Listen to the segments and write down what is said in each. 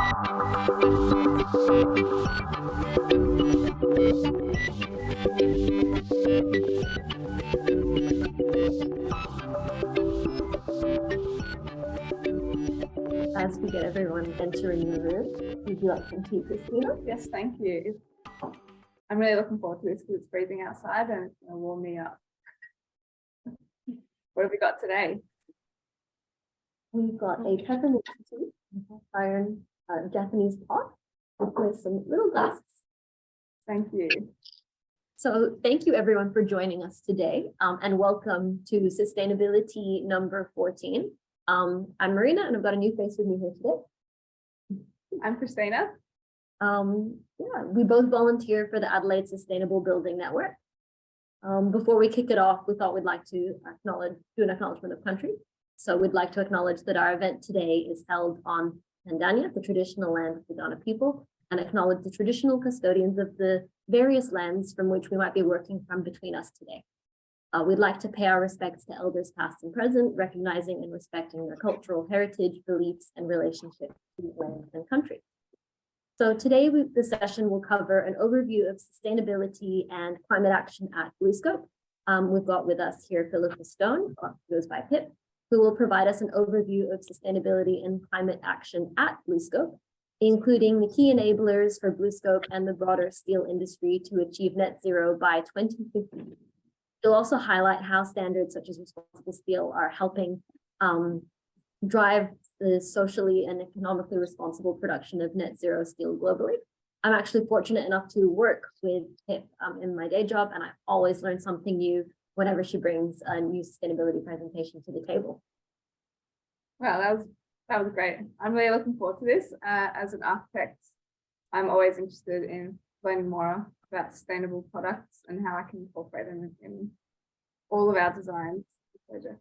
As we get everyone entering the room, would you like some tea, Christina? Yes, thank you. I'm really looking forward to this because it's freezing outside and it's going to warm me up. What have we got today? We've got a peppermint tea, iron Japanese pot with some little glasses. Thank you. So thank you everyone for joining us today, and welcome to Sustainability number 14. I'm Marina and I've got a new face with me here today. I'm Christina. Yeah, we both volunteer for the Adelaide Sustainable Building Network. Before we kick it off, we thought we'd like to do an acknowledgement of country. So we'd like to acknowledge that our event today is held on Tandanya, the traditional land of the Kaurna people, and acknowledge the traditional custodians of the various lands from which we might be working from between us today. We'd like to pay our respects to elders past and present, recognizing and respecting their cultural heritage, beliefs, and relationship to land and country. So today the session will cover an overview of sustainability and climate action at Bluescope. We've got with us here Philippa Stone, who goes by Pip, who will provide us an overview of sustainability and climate action at Bluescope, including the key enablers for Bluescope and the broader steel industry to achieve net zero by 2050. She'll also highlight how standards such as ResponsibleSteel are helping drive the socially and economically responsible production of net zero steel globally. I'm actually fortunate enough to work with Pip in my day job, and I always learn something new whenever she brings a new sustainability presentation to the table. Wow, that was great. I'm really looking forward to this. As an architect, I'm always interested in learning more about sustainable products and how I can incorporate them in all of our designs. Pleasure.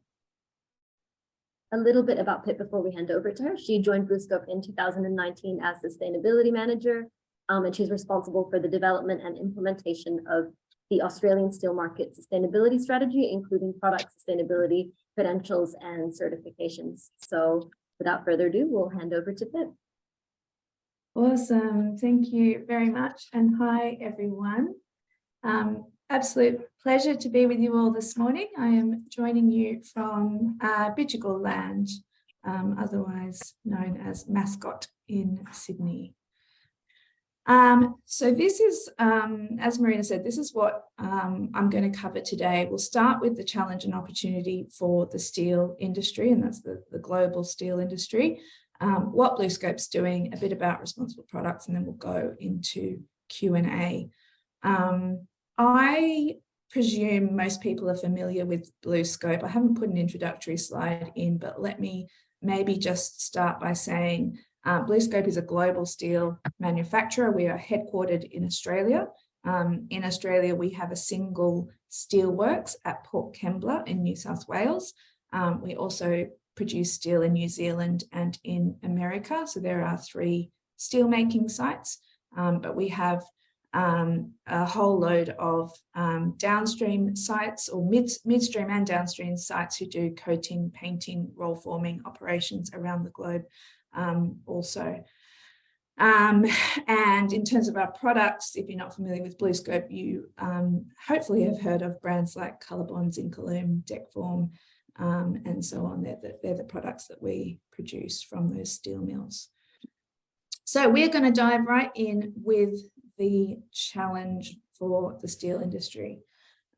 A little bit about Pip before we hand over to her. She joined Bluescope in 2019 as Sustainability Manager, and she's responsible for the development and implementation of the Australian steel market sustainability strategy, including product sustainability, credentials, and certifications. So without further ado, we'll hand over to Pip. Awesome. Thank you very much. And hi, everyone. Absolute pleasure to be with you all this morning. I am joining you from Bidjigal land, otherwise known as Mascot in Sydney. So this is, as Marina said, this is what I'm going to cover today. We'll start with the challenge and opportunity for the steel industry, and that's the global steel industry, what Bluescope's doing, a bit about responsible products, and then we'll go into Q&A. I presume most people are familiar with Bluescope. I haven't put an introductory slide in, but let me maybe just start by saying Bluescope is a global steel manufacturer. We are headquartered in Australia. In Australia, we have a single steelworks at Port Kembla in New South Wales. We also produce steel in New Zealand and in America. So there are 3 steelmaking sites, but we have a whole load of downstream sites, or midstream and downstream sites, who do coating, painting, roll forming operations around the globe also. And in terms of our products, if you're not familiar with Bluescope, you hopefully have heard of brands like Colorbond, Zincalume, Deckform, and so on. They're the products that we produce from those steel mills. So we're going to dive right in with the challenge for the steel industry.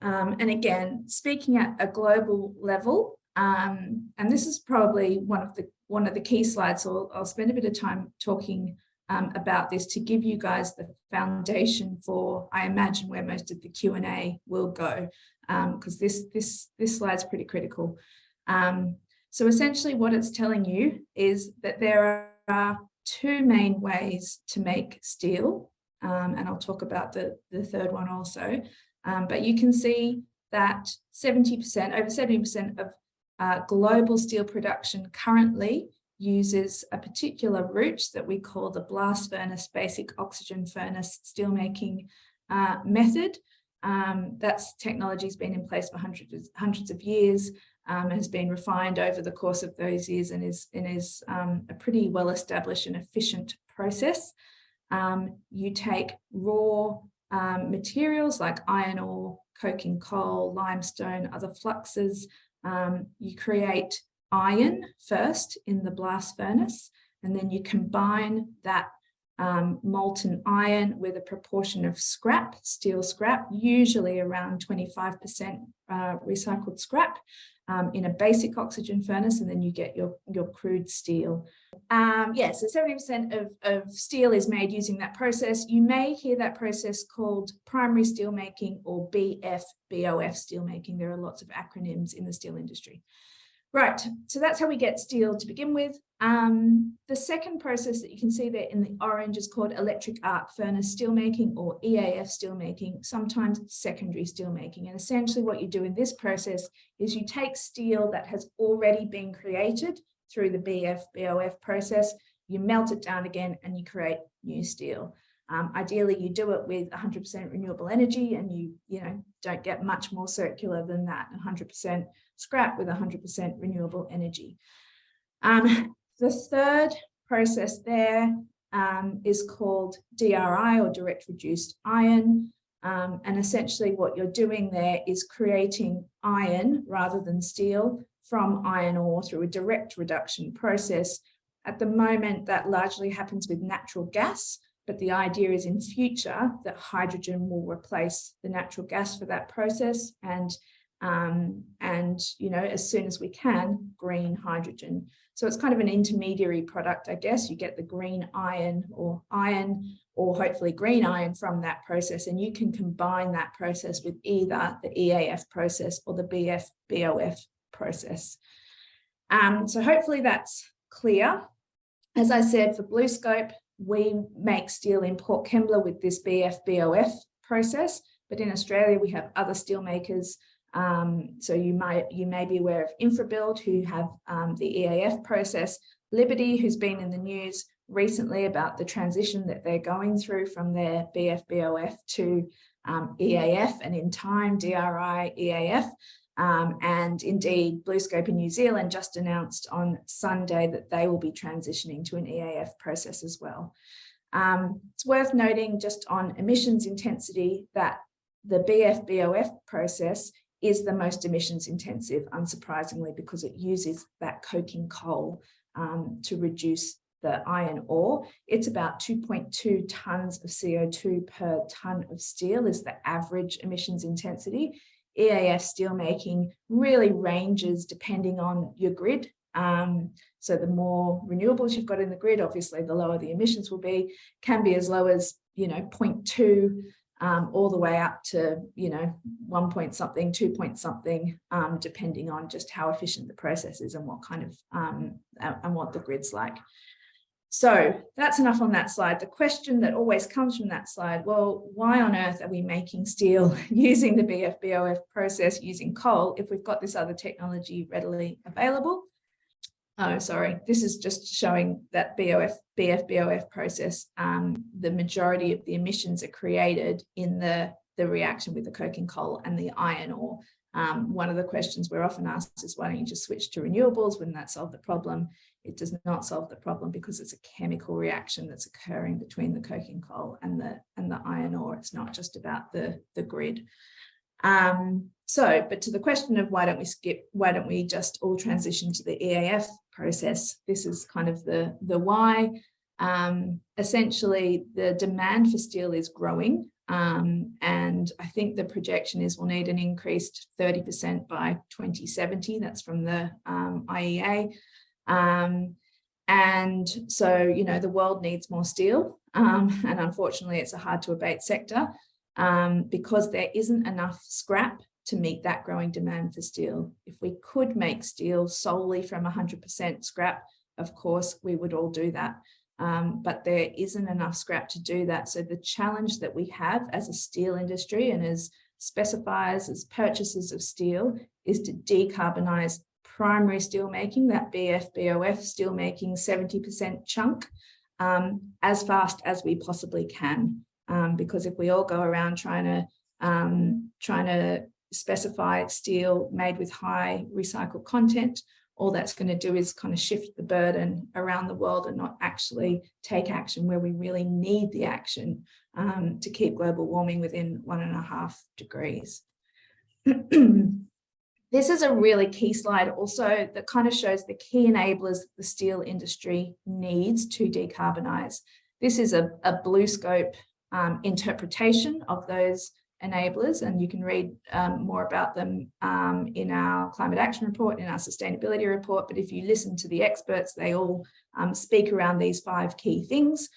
And again, speaking at a global level, and this is probably one of the key slides, so I'll spend a bit of time talking about this to give you guys the foundation for, I imagine, where most of the Q&A will go, because this slide's pretty critical. So essentially what it's telling you is that there are 2 main ways to make steel, and I'll talk about the third one also. But you can see that over 70% of global steel production currently uses a particular route that we call the blast furnace basic oxygen furnace steelmaking method. That's technology's been in place for hundreds of years. has been refined over the course of those years and is a pretty well established and efficient process. You take raw materials like iron ore, coking coal, limestone, other fluxes. You create iron first in the blast furnace, and then you combine that molten iron with a proportion of scrap, steel scrap, usually around 25% recycled scrap, in a basic oxygen furnace, and then you get your crude steel. So 70% of steel is made using that process. You may hear that process called primary steel making or BF/BOF steel making. There are lots of acronyms in the steel industry. Right, so that's how we get steel to begin with. The second process that you can see there in the orange is called electric arc furnace steelmaking, or EAF steelmaking, sometimes secondary steelmaking. And essentially what you do in this process is you take steel that has already been created through the BF/BOF process, you melt it down again and you create new steel. Ideally, you do it with 100% renewable energy, and you don't get much more circular than that, 100% scrap with 100% renewable energy. The third process there is called DRI, or direct reduced iron. And essentially what you're doing there is creating iron rather than steel from iron ore through a direct reduction process. At the moment, that largely happens with natural gas, but the idea is in future that hydrogen will replace the natural gas for that process, and as soon as we can, green hydrogen. So it's kind of an intermediary product, I guess. You get the green iron or hopefully green iron from that process, and you can combine that process with either the EAF process or the BF/BOF process. So hopefully that's clear. As I said, for Bluescope, we make steel in Port Kembla with this BF/BOF process, but in Australia we have other steel makers. So you may be aware of Infrabuild, who have the EAF process. Liberty, who's been in the news recently about the transition that they're going through from their BF/BOF to EAF, and in time DRI EAF. And indeed, Bluescope in New Zealand just announced on Sunday that they will be transitioning to an EAF process as well. It's worth noting just on emissions intensity that the BF/BOF process is the most emissions intensive, unsurprisingly, because it uses that coking coal to reduce the iron ore. It's about 2.2 tonnes of CO2 per tonne of steel is the average emissions intensity. EAF steelmaking really ranges depending on your grid. So the more renewables you've got in the grid, obviously the lower the emissions will be, can be as low as 0.2 all the way up to 1 point something, 2 point something, depending on just how efficient the process is and what kind of and what the grid's like. So that's enough on that slide. The question that always comes from that slide, well, why on earth are we making steel using the BF/BOF process using coal if we've got this other technology readily available? Oh, sorry, this is just showing that BF/BOF process, the majority of the emissions are created in the reaction with the coking coal and the iron ore. One of the questions we're often asked is, why don't you just switch to renewables? Wouldn't that solve the problem? It does not solve the problem, because it's a chemical reaction that's occurring between the coking coal and the iron ore. It's not just about the grid. But to the question of why don't we just all transition to the EAF process? This is kind of the why. Essentially, the demand for steel is growing. And I think the projection is we'll need an increased 30% by 2070. That's from the IEA. And so, the world needs more steel. And unfortunately, it's a hard to abate sector because there isn't enough scrap to meet that growing demand for steel. If we could make steel solely from 100% scrap, of course, we would all do that. But there isn't enough scrap to do that. So the challenge that we have as a steel industry and as specifiers, as purchasers of steel, is to decarbonize primary steel making, that BF/BOF steel making 70% chunk, as fast as we possibly can. Because if we all go around trying to specify steel made with high recycled content, all that's going to do is kind of shift the burden around the world and not actually take action where we really need the action to keep global warming within 1.5 degrees. This is a really key slide also that kind of shows the key enablers the steel industry needs to decarbonize. This is a Bluescope interpretation of those enablers, and you can read more about them in our climate action report, in our sustainability report. But if you listen to the experts, they all speak around these 5 key things.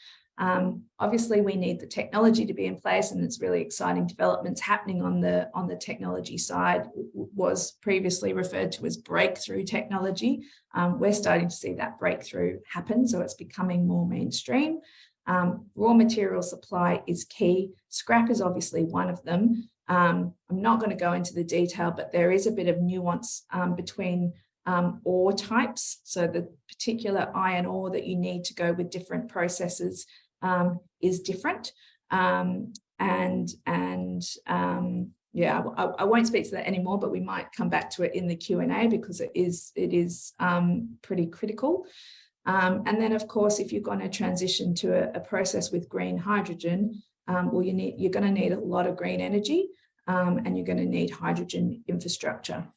Obviously, we need the technology to be in place, and it's really exciting developments happening on the technology side. Was previously referred to as breakthrough technology. We're starting to see that breakthrough happen, so it's becoming more mainstream. Raw material supply is key. Scrap is obviously one of them. I'm not going to go into the detail, but there is a bit of nuance between ore types. So the particular iron ore that you need to go with different processes is different. Yeah, I won't speak to that anymore, but we might come back to it in the Q&A because it is pretty critical. And then, of course, if you're going to transition to a process with green hydrogen, well, you're going to need a lot of green energy, and you're going to need hydrogen infrastructure.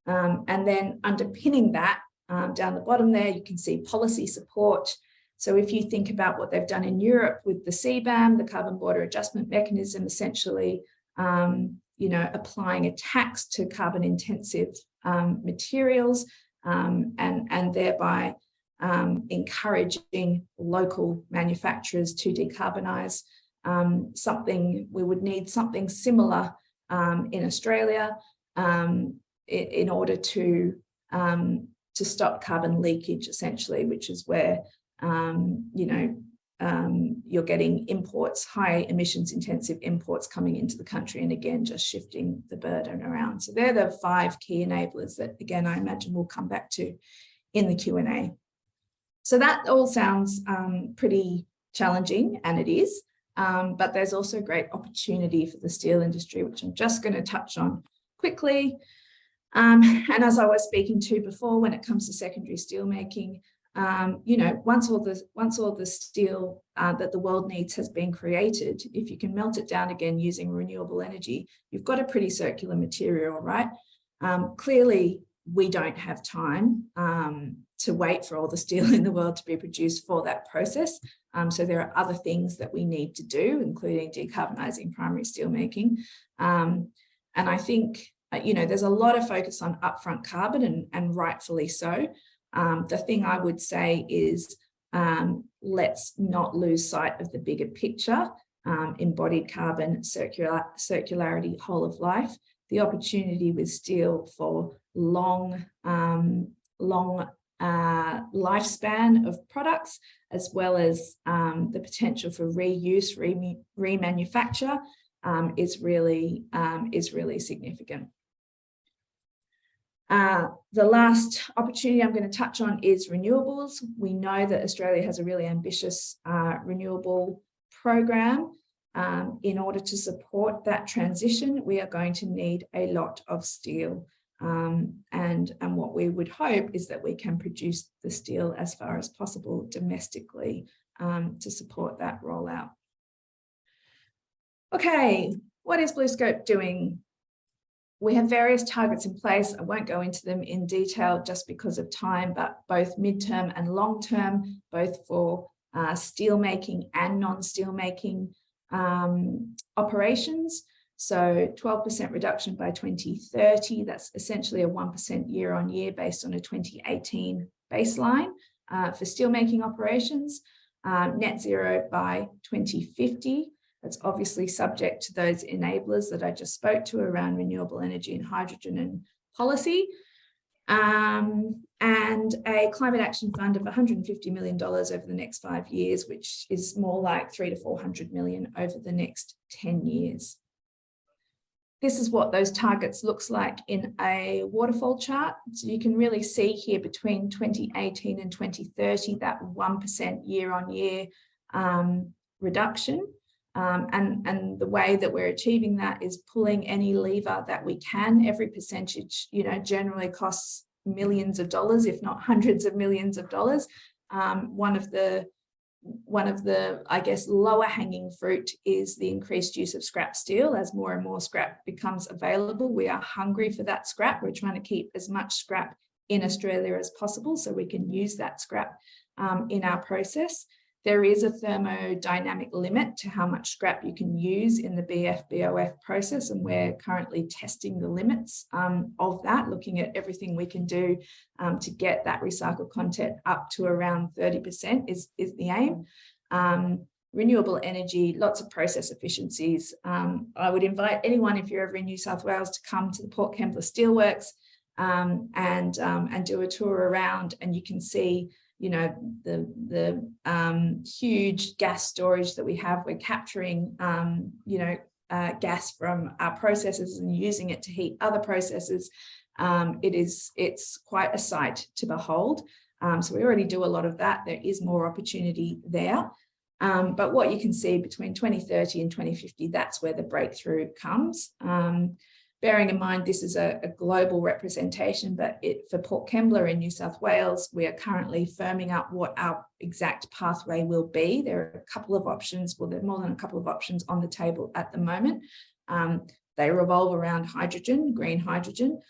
And then underpinning that, down the bottom there, you can see policy support. So if you think about what they've done in Europe with the CBAM, the Carbon Border Adjustment Mechanism, essentially, applying a tax to carbon-intensive materials, and thereby encouraging local manufacturers to decarbonise. We would need something similar in Australia in order to stop carbon leakage, essentially, which is where you're getting imports, high emissions intensive imports coming into the country, and again just shifting the burden around. So they're the 5 key enablers that, again, I imagine we'll come back to in the Q&A. So that all sounds pretty challenging, and it is, but there's also great opportunity for the steel industry, which I'm just going to touch on quickly. And as I was speaking to before, when it comes to secondary steel making, once all the steel that the world needs has been created, if you can melt it down again using renewable energy, you've got a pretty circular material, right? Clearly, we don't have time to wait for all the steel in the world to be produced for that process. So there are other things that we need to do, including decarbonising primary steel making. And I think, there's a lot of focus on upfront carbon, and rightfully so. The thing I would say is let's not lose sight of the bigger picture, embodied carbon, circularity, whole of life, the opportunity with steel for long lifespan of products, as well as the potential for reuse, remanufacture is really significant. The last opportunity I'm going to touch on is renewables. We know that Australia has a really ambitious renewable program. In order to support that transition, we are going to need a lot of steel. And what we would hope is that we can produce the steel as far as possible domestically to support that rollout. Okay, what is Bluescope doing? We have various targets in place. I won't go into them in detail just because of time, but both midterm and long term, both for steel making and non-steel making operations. So 12% reduction by 2030. That's essentially a 1% year on year based on a 2018 baseline for steelmaking operations. Net zero by 2050. That's obviously subject to those enablers that I just spoke to around renewable energy and hydrogen and policy. And a climate action fund of $150 million over the next 5 years, which is more like 300 to 400 million over the next 10 years. This is what those targets looks like in a waterfall chart. So you can really see here between 2018 and 2030, that 1% year on year reduction. And the way that we're achieving that is pulling any lever that we can. Every percentage, generally costs millions of dollars, if not hundreds of millions of dollars. One of the, I guess, lower hanging fruit is the increased use of scrap steel. As more and more scrap becomes available, we are hungry for that scrap. We're trying to keep as much scrap in Australia as possible so we can use that scrap in our process. There is a thermodynamic limit to how much scrap you can use in the BF-BOF process, and we're currently testing the limits of that, looking at everything we can do to get that recycled content up to around 30% is the aim. Renewable energy, lots of process efficiencies. I would invite anyone, if you're ever in New South Wales, to come to the Port Kembla Steelworks and do a tour around, and you can see the huge gas storage that we have. We're capturing gas from our processes and using it to heat other processes. It's quite a sight to behold. So we already do a lot of that. There is more opportunity there. But what you can see between 2030 and 2050, that's where the breakthrough comes. Bearing in mind, this is a global representation, but for Port Kembla in New South Wales, we are currently firming up what our exact pathway will be. There are a couple of options, well, there are more than a couple of options on the table at the moment. They revolve around hydrogen, green hydrogen.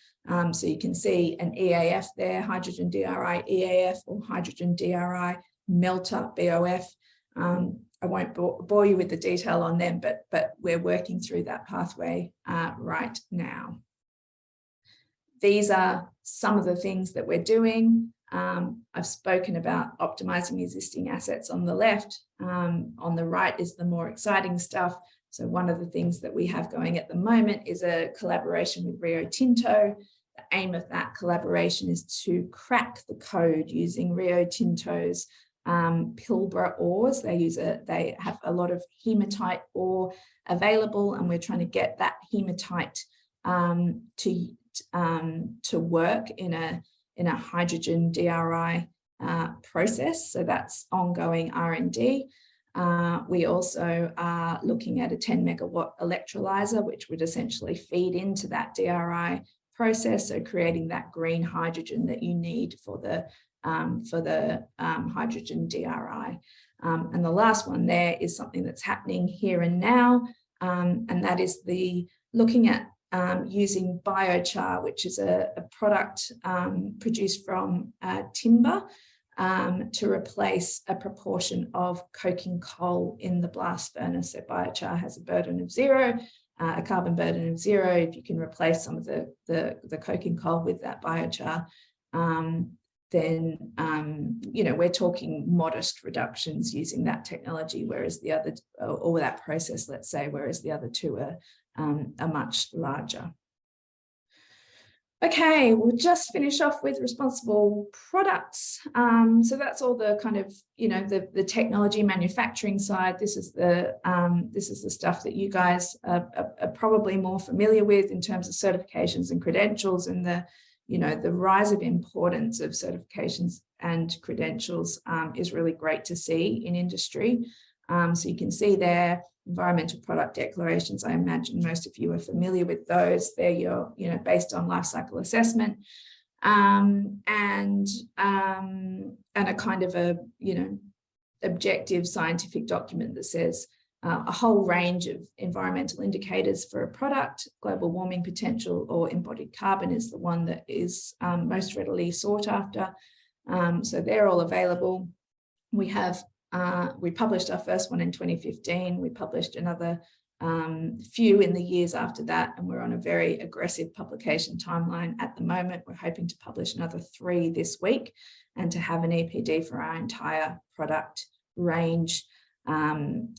So you can see an EAF there, hydrogen DRI EAF, or hydrogen DRI melter BOF. I won't bore you with the detail on them, but we're working through that pathway right now. These are some of the things that we're doing. I've spoken about optimizing existing assets on the left. On the right is the more exciting stuff. So one of the things that we have going at the moment is a collaboration with Rio Tinto. The aim of that collaboration is to crack the code using Rio Tinto's Pilbara ores. They have a lot of hematite ore available, and we're trying to get that hematite to work in a hydrogen DRI process. So that's ongoing R&D. We also are looking at a 10 megawatt electrolyzer, which would essentially feed into that DRI process, so creating that green hydrogen that you need for the hydrogen DRI. And the last one there is something that's happening here and now, and that is looking at using biochar, which is a product produced from timber, to replace a proportion of coking coal in the blast furnace. So biochar has a burden of zero, a carbon burden of zero. If you can replace some of the coking coal with that biochar, then we're talking modest reductions using that technology, whereas the other, or that process, let's say, whereas the other two are much larger. Okay, we'll just finish off with responsible products. So that's all the kind of, the technology manufacturing side. This is the stuff that you guys are probably more familiar with in terms of certifications and credentials, and the rise of importance of certifications and credentials is really great to see in industry. So you can see there, environmental product declarations. I imagine most of you are familiar with those. They're your, based on life cycle assessment, and a kind of a, objective scientific document that says a whole range of environmental indicators for a product. Global warming potential or embodied carbon is the one that is most readily sought after. So they're all available. We published our first one in 2015. We published another few in the years after that, and we're on a very aggressive publication timeline at the moment. We're hoping to publish another 3 this week, and to have an EPD for our entire product range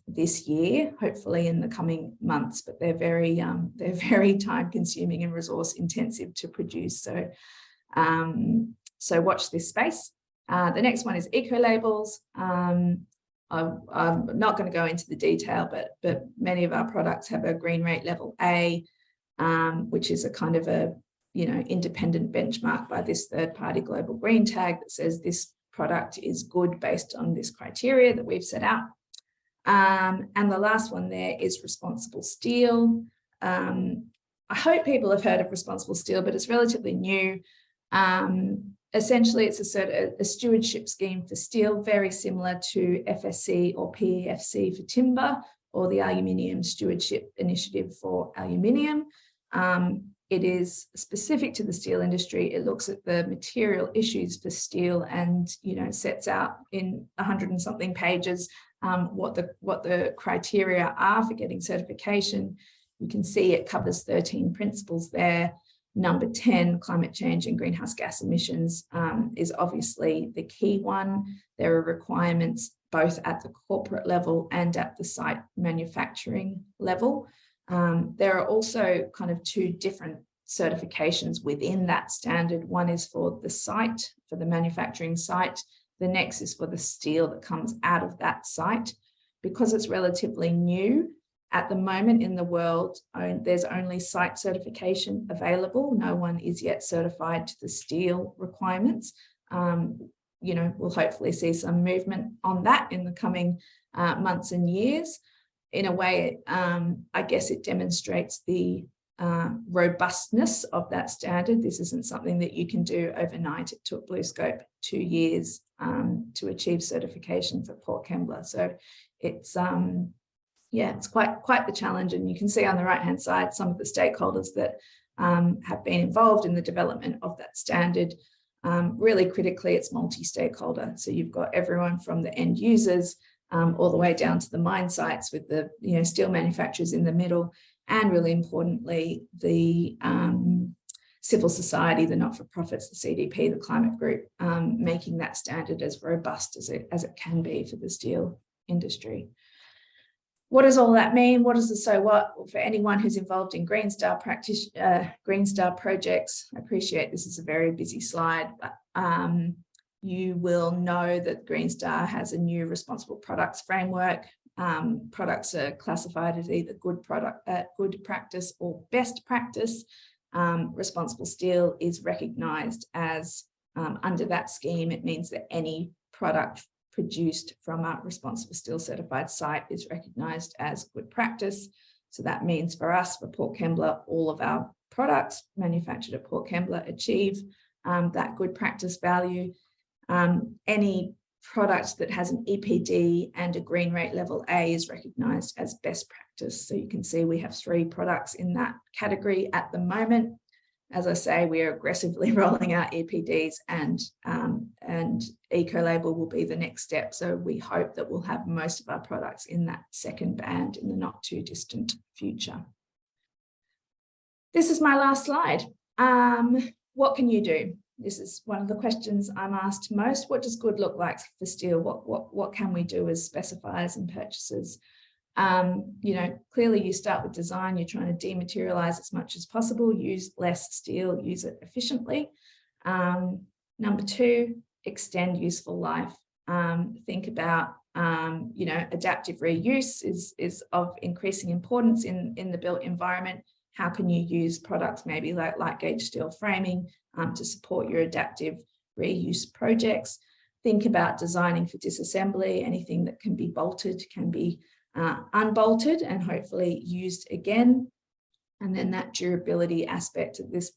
this year, hopefully in the coming months, but they're very time consuming and resource intensive to produce. So watch this space. The next one is eco labels. I'm not going to go into the detail, but many of our products have a green rate level A, which is a kind of a independent benchmark by this third-party global green tag that says this product is good based on this criteria that we've set out. And the last one there is ResponsibleSteel. I hope people have heard of ResponsibleSteel, but it's relatively new. Essentially, it's a stewardship scheme for steel, very similar to FSC or PEFC for timber, or the Aluminium Stewardship Initiative for aluminium. It is specific to the steel industry. It looks at the material issues for steel and, you know, sets out in 100 and something pages what the criteria are for getting certification. You can see it covers 13 principles there. Number 10, climate change and greenhouse gas emissions, is obviously the key one. There are requirements both at the corporate level and at the site manufacturing level. There are also kind of two different certifications within that standard. One is for the site, for the manufacturing site. The next is for the steel that comes out of that site. Because it's relatively new, at the moment in the world, there's only site certification available. No one is yet certified to the steel requirements. You know, we'll hopefully see some movement on that in the coming months and years. In a way, I guess it demonstrates the robustness of that standard. This isn't something that you can do overnight. It took Bluescope 2 years to achieve certification for Port Kembla. So it's yeah, it's quite the challenge. And you can see on the right-hand side some of the stakeholders that have been involved in the development of that standard. Really critically, it's multi-stakeholder. So you've got everyone from the end users all the way down to the mine sites with the steel manufacturers in the middle, and really importantly, the civil society, the not-for-profits, the CDP, the climate group, making that standard as robust as it can be for the steel industry. What does all that mean? What does the so what? For anyone who's involved in Green Star Green Star projects, I appreciate this is a very busy slide, but you will know that Green Star has a new responsible products framework. Products are classified as either good practice or best practice. ResponsibleSteel is recognised as, under that scheme, it means that any product produced from a ResponsibleSteel certified site is recognised as good practice. So that means for us, for Port Kembla, all of our products manufactured at Port Kembla achieve that good practice value. Any product that has an EPD and a green rate level A is recognised as best practice. So you can see we have 3 products in that category at the moment. As I say, we are aggressively rolling out EPDs, and eco-label will be the next step. So we hope that we'll have most of our products in that second band in the not too distant future. This is my last slide. What can you do? This is one of the questions I'm asked most. What does good look like for steel? What can we do as specifiers and purchasers? Clearly you start with design. You're trying to dematerialize as much as possible, use less steel, use it efficiently. Number 2, extend useful life. Think about, adaptive reuse is of increasing importance in the built environment. How can you use products maybe like light gauge steel framing to support your adaptive reuse projects? Think about designing for disassembly. Anything that can be bolted can be unbolted and hopefully used again. And then that durability aspect of this,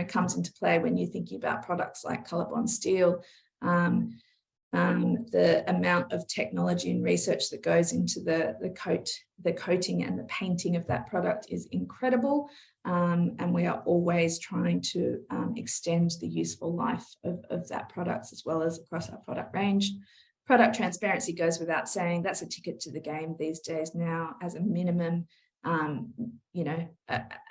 comes into play when you're thinking about products like ColourBond steel. The amount of technology and research that goes into the coating and the painting of that product is incredible. And we are always trying to extend the useful life of that product as well as across our product range. Product transparency goes without saying. That's a ticket to the game these days now as a minimum. And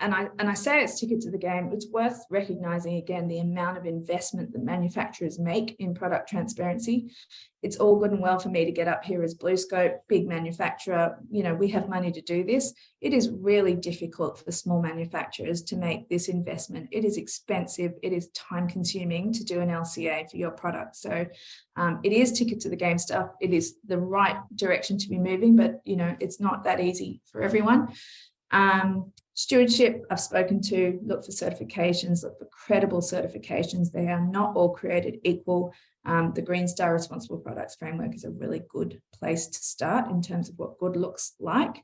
I say it's ticket to the game. It's worth recognizing again the amount of investment that manufacturers make in product transparency. It's all good and well for me to get up here as Bluescope, big manufacturer. We have money to do this. It is really difficult for small manufacturers to make this investment. It is expensive. It is time consuming to do an LCA for your product. So it is ticket to the game stuff. It is the right direction to be moving, but it's not that easy for everyone. Stewardship, I've spoken to. Look for certifications, look for credible certifications. They are not all created equal. the Green Star Responsible Products Framework is a really good place to start in terms of what good looks like.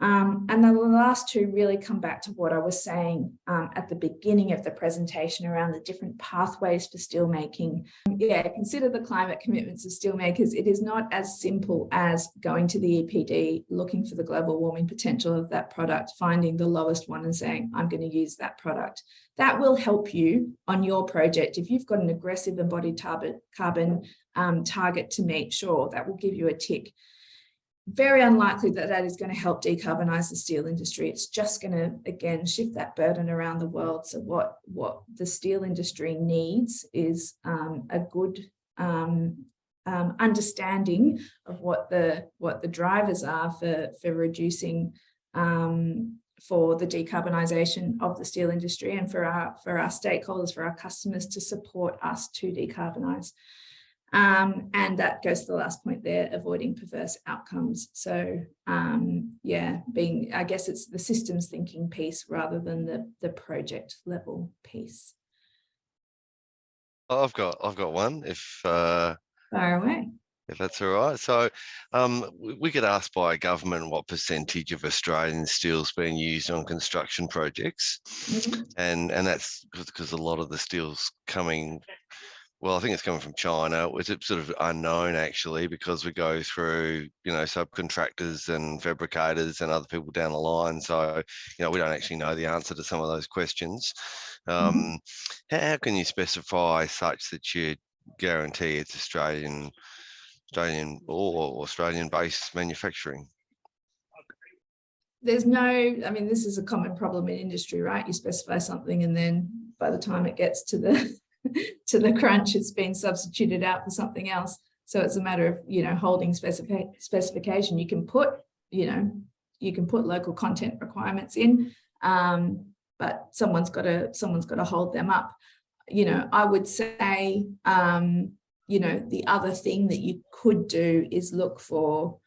And then the last two really come back to what I was saying at the beginning of the presentation around the different pathways for steelmaking. Yeah, consider the climate commitments of steelmakers. It is not as simple as going to the EPD, looking for the global warming potential of that product, finding the lowest one and saying, I'm going to use that product. That will help you on your project. If you've got an aggressive embodied carbon target to meet, sure, that will give you a tick. Very unlikely that that is going to help decarbonize the steel industry. It's just going to, again, shift that burden around the world. So what the steel industry needs is a good understanding of what the drivers are for reducing for the decarbonisation of the steel industry, and for our stakeholders, for our customers, to support us to decarbonise. And that goes to the last point there, avoiding perverse outcomes. So yeah, I guess it's the systems thinking piece rather than the project level piece. I've got one, if Far away. If that's all right. So we get asked by government what percentage of Australian steel's being used on construction projects. Mm-hmm. And that's because a lot of the steel's coming, well, I think it's coming from China. It's sort of unknown, actually, because we go through, subcontractors and fabricators and other people down the line. So, we don't actually know the answer to some of those questions. Mm-hmm. How can you specify such that you guarantee it's Australian or Australian-based manufacturing? There's this is a common problem in industry, right? You specify something and then by the time it gets to the to the crunch, it's been substituted out for something else. So it's a matter of, holding specification. You can put local content requirements in, but someone's got to hold them up. I would say, the other thing that you could do is look for,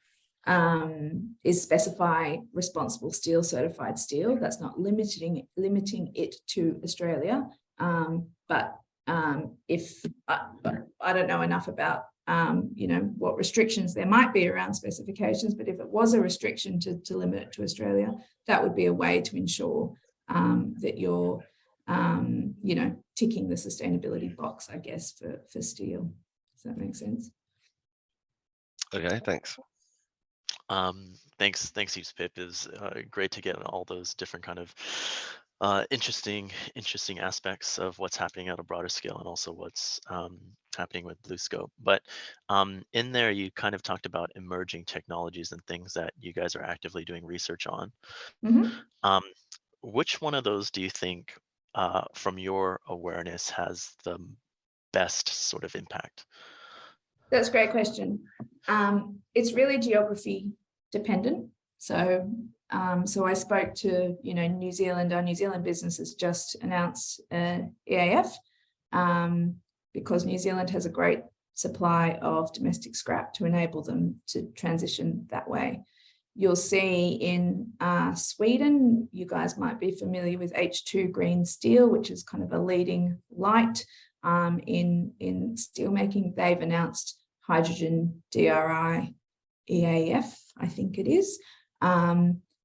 is specify responsible steel, certified steel. That's not limiting it to Australia. But I don't know enough about, what restrictions there might be around specifications, but if it was a restriction to limit it to Australia, that would be a way to ensure that you're, ticking the sustainability box, I guess, for steel. Does that make sense? Okay, thanks. Thanks heaps, Pip. Is great to get all those different kind of interesting aspects of what's happening at a broader scale, and also what's happening with Bluescope. But in there, you kind of talked about emerging technologies and things that you guys are actively doing research on. Mm-hmm. Which one of those do you think, from your awareness, has the best sort of impact? That's a great question. It's really geography dependent. So I spoke to, New Zealand. Our New Zealand business has just announced EAF because New Zealand has a great supply of domestic scrap to enable them to transition that way. You'll see in Sweden, you guys might be familiar with H2 green steel, which is kind of a leading light in steelmaking. They've announced hydrogen DRI EAF, I think it is,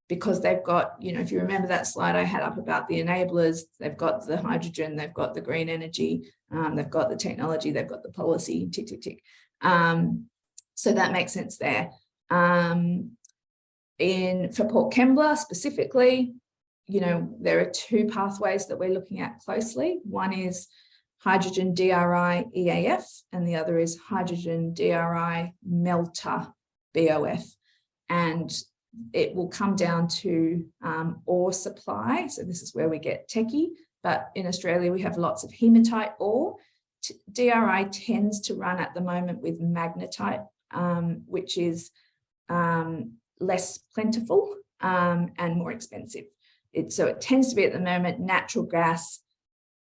because they've got, if you remember that slide I had up about the enablers, they've got the hydrogen, they've got the green energy, they've got the technology, they've got the policy, tick, tick, tick. So that makes sense there. For Port Kembla specifically, there are two pathways that we're looking at closely. One is hydrogen DRI EAF, and the other is hydrogen DRI melter BOF. And it will come down to ore supply. So this is where we get techie, but in Australia, we have lots of hematite ore. DRI tends to run at the moment with magnetite, which is less plentiful and more expensive. So it tends to be at the moment natural gas,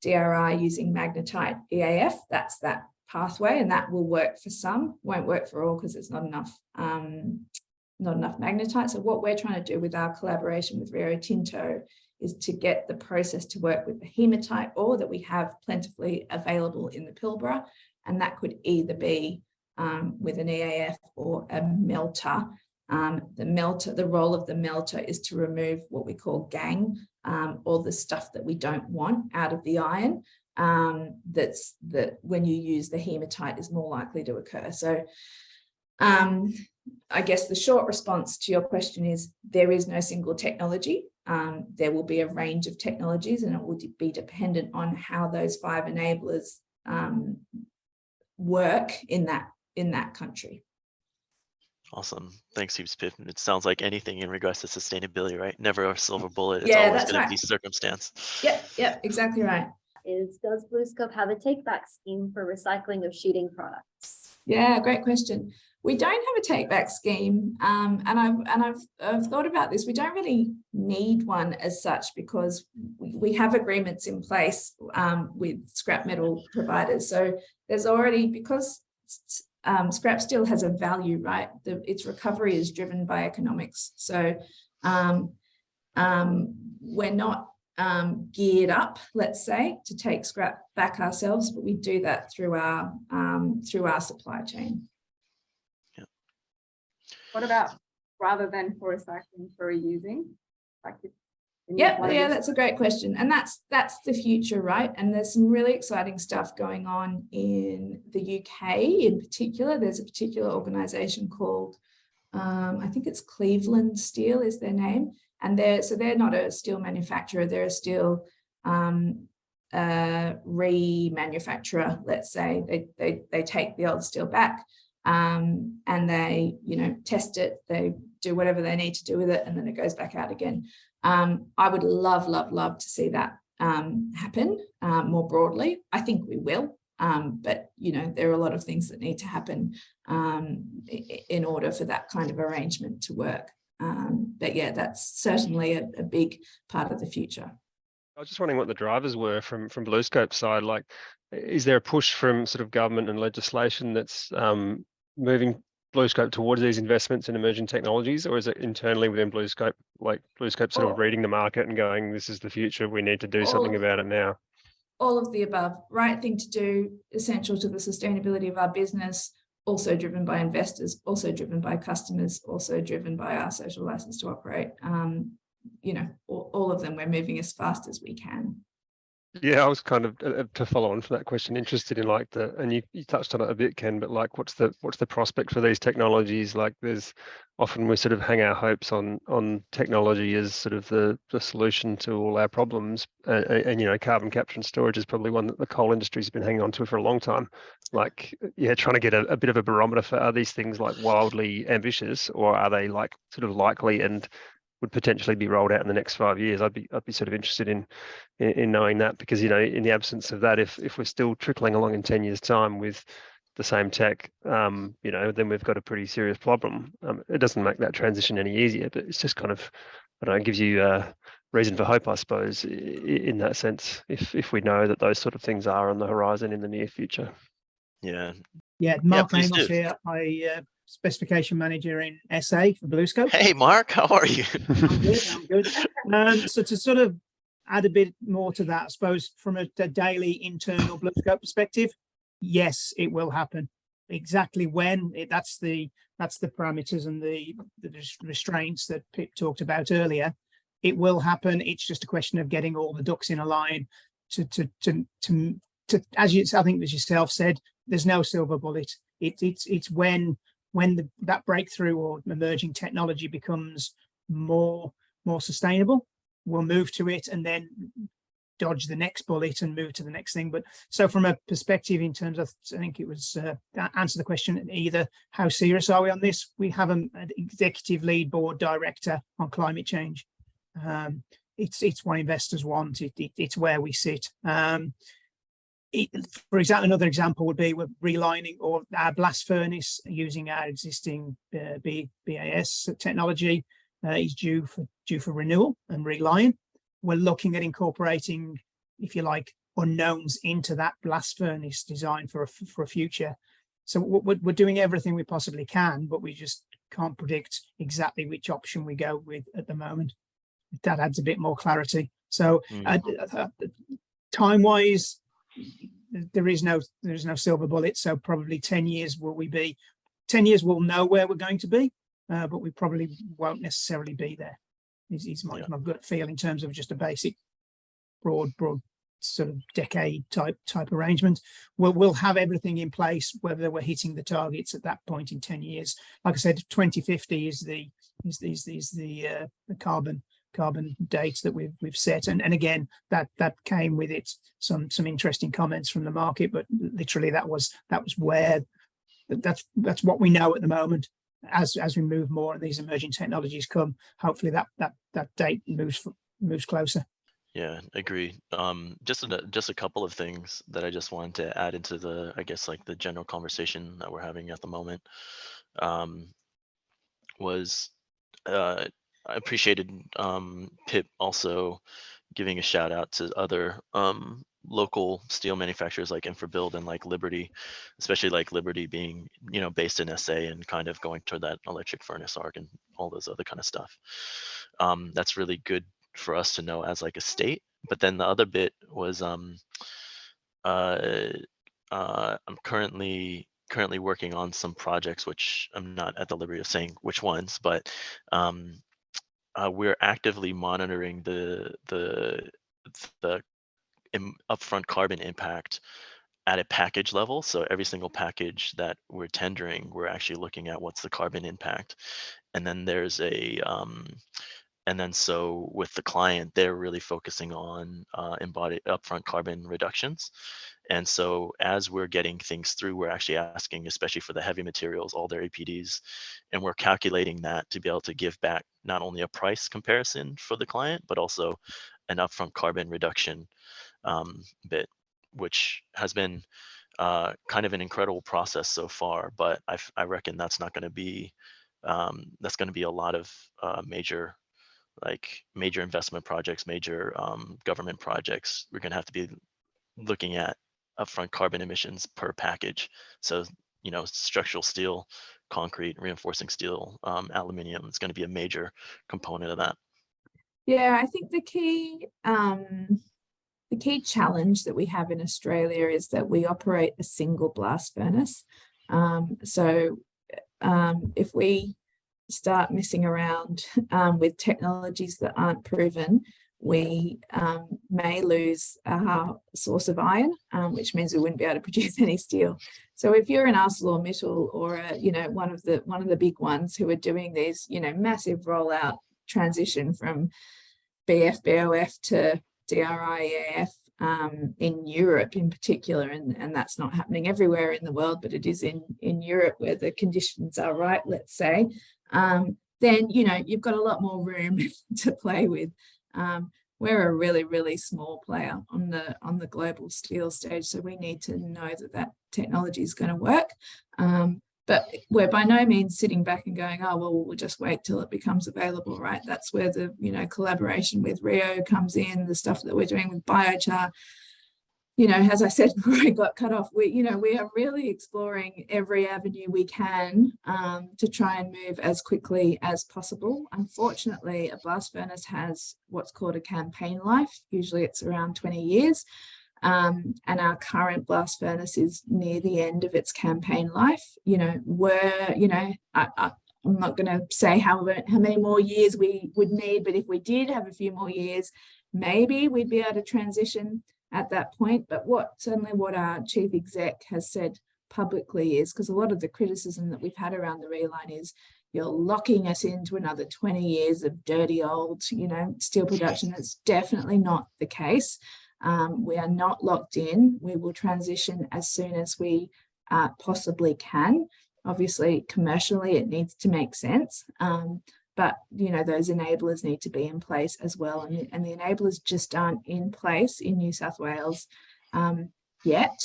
DRI using magnetite EAF. That's that pathway, and that will work for some, won't work for all because there's not enough magnetite. So what we're trying to do with our collaboration with Rio Tinto is to get the process to work with the hematite ore that we have plentifully available in the Pilbara, and that could either be with an EAF or a melter. The role of the melter is to remove what we call gangue, or the stuff that we don't want out of the iron, that when you use the hematite is more likely to occur. So I guess the short response to your question is there is no single technology. There will be a range of technologies, and it will be dependent on how those 5 enablers work in that country. Awesome. Thanks, heaps, Pip. It sounds like anything in regards to sustainability, right? Never a silver bullet. It's always going to be circumstance. Yep, exactly right. Does Bluescope have a take-back scheme for recycling of sheeting products? Yeah, great question. We don't have a take-back scheme, and I've thought about this. We don't really need one as such, because we have agreements in place with scrap metal providers. So there's already, because scrap steel has a value, right? Its recovery is driven by economics. So we're not geared up, let's say, to take scrap back ourselves, but we do that through our supply chain. Yeah. What about rather than for recycling, for reusing? Yeah, that's a great question, and that's the future, right? And there's some really exciting stuff going on in the UK in particular. There's a particular organisation called I think it's Cleveland Steel is their name, and they're not a steel manufacturer, they're a steel remanufacturer, let's say. They take the old steel back and they test it, they do whatever they need to do with it, and then it goes back out again. I would love to see that happen more broadly. I think we will, but there are a lot of things that need to happen in order for that kind of arrangement to work. But yeah, that's certainly a big part of the future. I was just wondering what the drivers were from Bluescope's side. Like, is there a push from sort of government and legislation that's moving Bluescope towards these investments in emerging technologies, or is it internally within Bluescope, like Bluescope sort of reading the market and going, this is the future, we need to do something about it now? All of the above. Right thing to do, essential to the sustainability of our business, also driven by investors, also driven by customers, also driven by our social license to operate. All of them, we're moving as fast as we can. Yeah, I was kind of, to follow on from that question, interested in like and you touched on it a bit, Ken, but like what's the prospect for these technologies? Like there's often we sort of hang our hopes on technology as sort of the solution to all our problems, and carbon capture and storage is probably one that the coal industry's been hanging on to for a long time. Like, yeah, trying to get a bit of a barometer for, are these things like wildly ambitious, or are they like sort of likely and would potentially be rolled out in the next 5 years? I'd be sort of interested in knowing that, because in the absence of that, if we're still trickling along in 10 years time with the same tech, then we've got a pretty serious problem. It doesn't make that transition any easier, but it's just kind of, I don't know, it gives you a reason for hope, I suppose, in that sense, if we know that those sort of things are on the horizon in the near future. Yeah. Mark please Amos do. here. I specification manager in SA for Bluescope. Hey, Mark, how are you? I'm good. So to sort of add a bit more to that, I suppose, from a daily internal Bluescope perspective, yes, it will happen. Exactly when, that's the parameters and the restraints that Pip talked about earlier. It will happen. It's just a question of getting all the ducks in a line to I think as yourself said, there's no silver bullet. It's when that breakthrough or emerging technology becomes more sustainable, we'll move to it and then dodge the next bullet and move to the next thing. But so from a perspective in terms of, I think it was answer the question, either how serious are we on this? We have an executive lead board director on climate change. It's what investors want. It's where we sit. For example, another example would be we're relining or our blast furnace using our existing BAS technology is due for renewal and reline. We're looking at incorporating, if you like, unknowns into that blast furnace design for a future. So we're doing everything we possibly can, but we just can't predict exactly which option we go with at the moment. That adds a bit more clarity. So time-wise, there is no silver bullet. So probably 10 years 10 years we'll know where we're going to be, but we probably won't necessarily be there. Is my gut feel in terms of just a basic broad sort of decade type arrangement. We'll have everything in place, whether we're hitting the targets at that point in 10 years. Like I said, 2050 is the carbon date that we've set, and again that came with it some interesting comments from the market, but literally that was where that's what we know at the moment. As we move more and these emerging technologies come, hopefully that date moves closer. Yeah, agree. Just a couple of things that I just wanted to add into the, I guess, like the general conversation that we're having at the moment. Was I appreciated Pip also giving a shout out to other local steel manufacturers like InfraBuild and like Liberty, especially like Liberty being, based in SA and kind of going toward that electric furnace arc and all those other kind of stuff. That's really good for us to know as like a state. But then the other bit was I'm currently working on some projects, which I'm not at the liberty of saying which ones, but we're actively monitoring the upfront carbon impact at a package level. So every single package that we're tendering, we're actually looking at what's the carbon impact. And then there's so with the client, they're really focusing on embodied upfront carbon reductions. And so as we're getting things through, we're actually asking, especially for the heavy materials, all their APDs, and we're calculating that to be able to give back not only a price comparison for the client, but also an upfront carbon reduction bit, which has been kind of an incredible process so far. But I reckon that's not going to be a lot of major investment projects, major government projects. We're going to have to be looking at upfront carbon emissions per package. So, structural steel, concrete, reinforcing steel, aluminium is going to be a major component of that. Yeah, I think the key challenge that we have in Australia is that we operate a single blast furnace. So if we start messing around with technologies that aren't proven, we may lose our source of iron, which means we wouldn't be able to produce any steel. So if you're an ArcelorMittal or one of the big ones who are doing these massive rollout transition from BF-BOF to DRI-EAF in Europe in particular, and that's not happening everywhere in the world, but it is in Europe where the conditions are right, let's say, then you've got a lot more room to play with. We're a really, really small player on the global steel stage, so we need to know that technology is going to work. But we're by no means sitting back and going, oh, well, we'll just wait till it becomes available, right? That's where the collaboration with Rio comes in, the stuff that we're doing with biochar. As I said before I got cut off, we are really exploring every avenue we can to try and move as quickly as possible. Unfortunately, a blast furnace has what's called a campaign life. Usually it's around 20 years. And our current blast furnace is near the end of its campaign life. I'm not going to say how many more years we would need, but if we did have a few more years, maybe we'd be able to transition at that point. But certainly what our chief exec has said publicly is, because a lot of the criticism that we've had around the reline is you're locking us into another 20 years of dirty old, steel production. That's definitely not the case. We are not locked in. We will transition as soon as we possibly can. Obviously, commercially, it needs to make sense. But, those enablers need to be in place as well. And the enablers just aren't in place in New South Wales yet.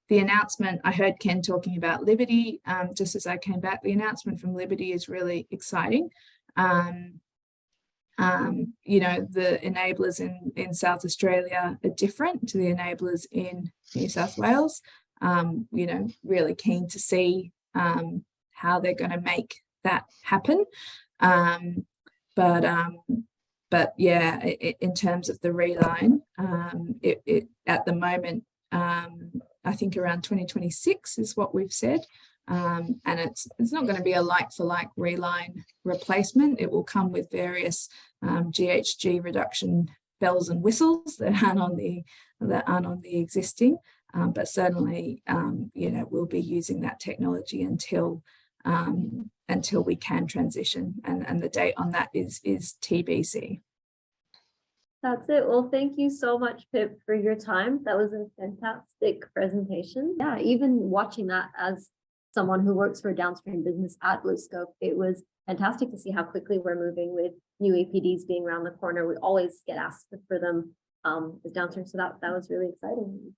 The announcement, I heard Ken talking about Liberty just as I came back. The announcement from Liberty is really exciting. The enablers in South Australia are different to the enablers in New South Wales. Really keen to see how they're going to make that happen. But in terms of the reline, it at the moment, I think around 2026 is what we've said. And it's not going to be a like-for-like reline replacement. It will come with various GHG reduction bells and whistles that aren't on the existing. But certainly, we'll be using that technology until we can transition, and the date on that is TBC. That's it. Well, thank you so much, Pip, for your time. That was a fantastic presentation. Yeah, even watching that as someone who works for a downstream business at Bluescope, it was fantastic to see how quickly we're moving with new APDs being around the corner. We always get asked for them as downstream, so that was really exciting.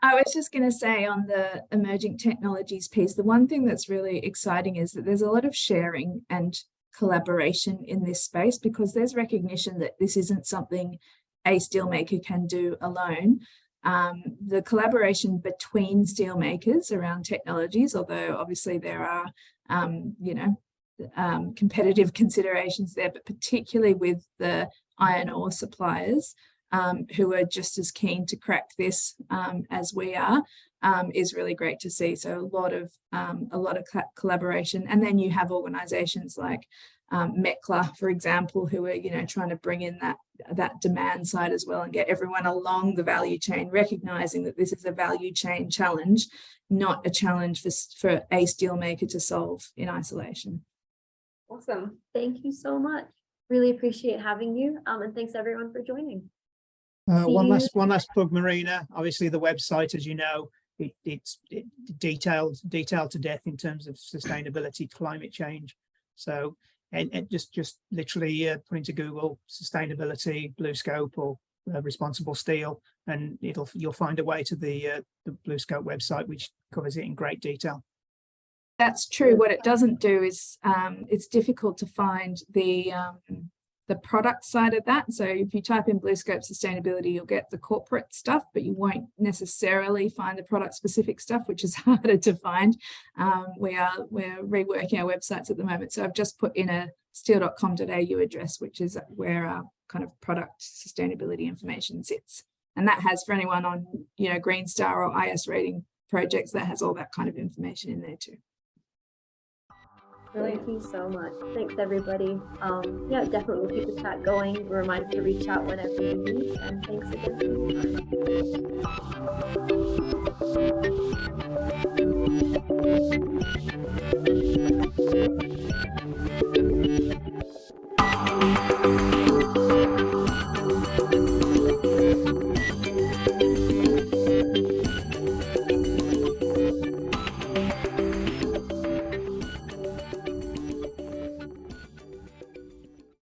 I was just going to say on the emerging technologies piece, the one thing that's really exciting is that there's a lot of sharing and collaboration in this space, because there's recognition that this isn't something a steelmaker can do alone. The collaboration between steelmakers around technologies, although obviously there are, competitive considerations there, but particularly with the iron ore suppliers, who are just as keen to crack this as we are, is really great to see. So a lot of collaboration, and then you have organisations like MECLA, for example, who are trying to bring in that demand side as well and get everyone along the value chain, recognising that this is a value chain challenge, not a challenge for a steelmaker to solve in isolation. Awesome. Thank you so much. Really appreciate having you. And thanks everyone for joining. One last plug, Marina. Obviously, the website, as you know, it's detailed to death in terms of sustainability, climate change. So, and just literally put into Google sustainability, Bluescope, or responsible steel, and you'll find a way to the Bluescope website, which covers it in great detail. That's true. What it doesn't do is it's difficult to find the product side of that. So if you type in Bluescope sustainability, you'll get the corporate stuff, but you won't necessarily find the product specific stuff, which is harder to find. We're reworking our websites at the moment. So I've just put in a steel.com.au address, which is where our kind of product sustainability information sits. And that has, for anyone on, Green Star or IS rating projects, that has all that kind of information in there too. Thank you so much. Thanks, everybody. Yeah, definitely we'll keep the chat going. We're reminded to reach out whenever you need. And thanks again.